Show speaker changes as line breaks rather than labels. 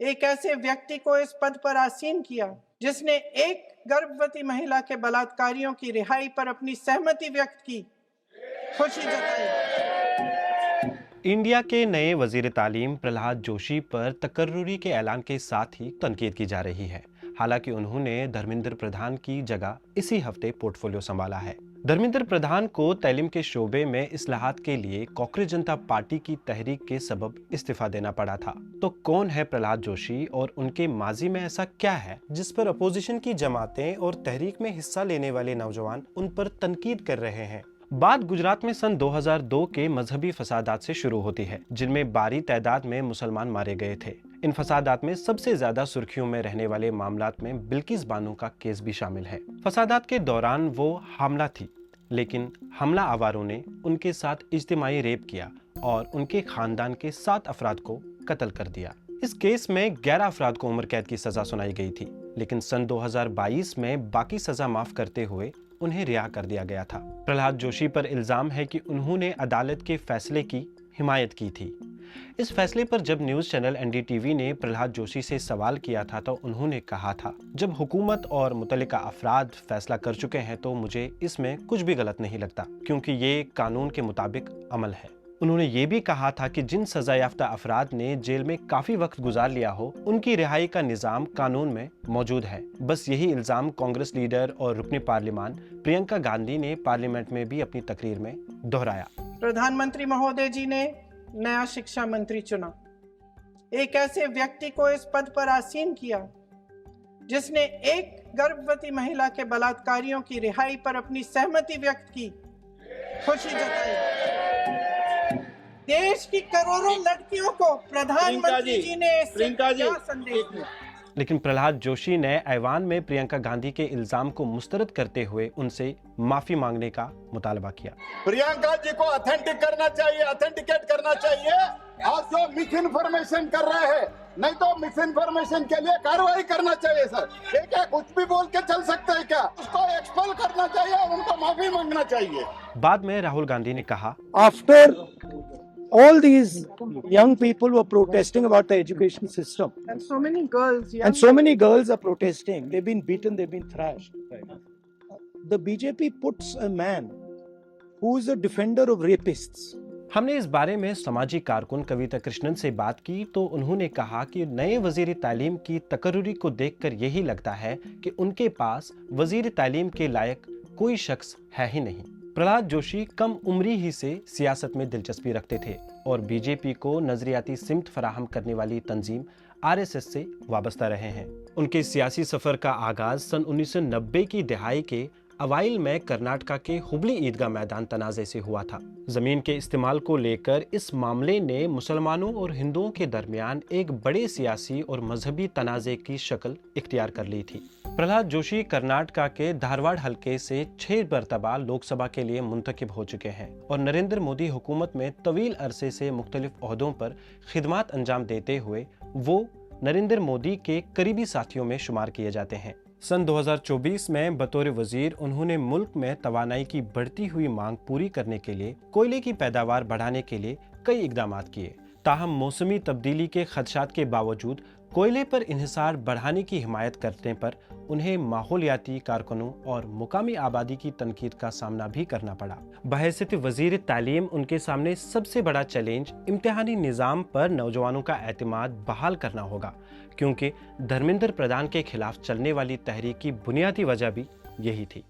एक ऐसे व्यक्ति को इस पद पर आसीन किया जिसने एक गर्भवती महिला के बलात्कारियों की रिहाई पर अपनी सहमति व्यक्त की, खुशी जताई।
इंडिया के नए वजीर तालीम प्रहलाद जोशी पर तकर्रुरी के ऐलान के साथ ही तनकीद की जा रही है। हालांकि उन्होंने धर्मेंद्र प्रधान की जगह इसी हफ्ते पोर्टफोलियो संभाला है। धर्मेंद्र प्रधान को तालीम के शोबे में इस्लाहात के लिए कांग्रेस जनता पार्टी की तहरीक के सबब इस्तीफा देना पड़ा था। तो कौन है प्रहलाद जोशी और उनके माजी में ऐसा क्या है जिस पर अपोजिशन की जमातें और तहरीक में हिस्सा लेने वाले नौजवान उन पर तनकीद कर रहे हैं? बात गुजरात में सन 2002 के मजहबी फसादात से शुरू होती है, जिनमें भारी तादाद में मुसलमान मारे गए थे। इन फसादात में सबसे ज्यादा सुर्खियों में रहने वाले मामलात में बिल्किस बानो का केस भी शामिल है। फसादात के दौरान वो हामला थी, लेकिन हमला आवारों ने उनके साथ इज्तिमाई रेप किया और उनके खानदान के 7 अफराद को कत्ल कर दिया। इस केस में 11 अफराद को उम्र कैद की सजा सुनाई गई थी, लेकिन सन 2022 में बाकी सजा माफ करते हुए उन्हें रिहा कर दिया गया था। प्रहलाद जोशी पर इल्जाम है कि उन्होंने अदालत के फैसले की हिमायत की थी। इस फैसले पर जब न्यूज चैनल एनडीटीवी ने प्रहलाद जोशी से सवाल किया था तो उन्होंने कहा था, जब हुकूमत और मुतल्लिका अफराद फैसला कर चुके हैं तो मुझे इसमें कुछ भी गलत नहीं लगता, क्योंकि ये कानून के मुताबिक अमल है। उन्होंने ये भी कहा था कि जिन सजा याफ्ता अफराद ने जेल में काफी वक्त गुजार लिया हो, उनकी रिहाई का निजाम कानून में मौजूद है। बस यही इल्जाम कांग्रेस लीडर और रुकने पार्लियामान प्रियंका गांधी ने पार्लियामेंट में भी अपनी तकरीर में दोहराया।
प्रधानमंत्री महोदय जी ने नया शिक्षा मंत्री चुना, एक ऐसे व्यक्ति को इस पद पर आसीन किया जिसने एक गर्भवती महिला के बलात्कारियों की रिहाई पर अपनी सहमति व्यक्त की, खुशी जताई। देश की करोड़ों लड़कियों को प्रधानमंत्री जी ने क्या संदेश दिया?
लेकिन प्रहलाद जोशी ने ऐवान में प्रियंका गांधी के इल्जाम को मुस्तरद करते हुए उनसे माफी मांगने का मुतालबा किया।
प्रियंका जी को ऑथेंटिक करना चाहिए, ऑथेंटिकेट करना चाहिए, और जो मिस इन्फॉर्मेशन कर रहे हैं, नहीं तो मिस इन्फॉर्मेशन के लिए कार्रवाई करना चाहिए। सर ये क्या कुछ भी बोल के चल सकते हैं क्या? उसको एक्सपेल करना चाहिए और उनको माफी मांगना चाहिए।
बाद में राहुल गांधी ने कहा,
after all these young people were protesting about the education system,
And so many girls,
are protesting. They've been beaten, they've been thrashed. The BJP puts a man who is a defender of rapists.
हमने इस बारे में सामाजिक कारकुन कविता कृष्णन से बात की तो उन्होंने कहा कि नए वजीर तालीम की तकर्रुरी को देखकर यही लगता है कि उनके पास वजीर तालीम के लायक कोई शख्स है ही नहीं। प्रहलाद जोशी कम उम्री ही से सियासत में दिलचस्पी रखते थे और बीजेपी को नजरियाती सिमत फराहम करने वाली तंजीम आरएसएस से वाबस्ता रहे हैं। उनके सियासी सफर का आगाज सन 1990 की दहाई के अवाइल में कर्नाटका के हुबली ईदगाह मैदान तनाज़े से हुआ था। जमीन के इस्तेमाल को लेकर इस मामले ने मुसलमानों और हिंदुओं के दरमियान एक बड़े सियासी और मजहबी तनाज़े की शक्ल इख्तियार कर ली थी। प्रहलाद जोशी कर्नाटका के धारवाड़ हलके से 6 मरतबा लोकसभा के लिए मुंतखब हो चुके हैं और नरेंद्र मोदी हुकूमत में तवील अरसे से मुख्तलिफ ओहदों पर खिदमात अंजाम देते हुए वो नरेंद्र मोदी के करीबी साथियों में शुमार किए जाते हैं। सन 2024 में बतौर वजीर उन्होंने मुल्क में तवानाई की बढ़ती हुई मांग पूरी करने के लिए कोयले की पैदावार बढ़ाने के लिए कई इकदाम किए। ताहम मौसमी तब्दीली के खदशात के बावजूद कोयले पर इन्हिसार बढ़ाने की हिमायत करने पर उन्हें माहौलियाती कारकुनों और मुकामी आबादी की तनकीद का सामना भी करना पड़ा। बहैसियत वजीर तालीम उनके सामने सबसे बड़ा चैलेंज इम्तिहानी निज़ाम पर नौजवानों का एतमाद बहाल करना होगा, क्योंकि धर्मेंद्र प्रधान के खिलाफ चलने वाली तहरीक की बुनियादी वजह भी यही थी।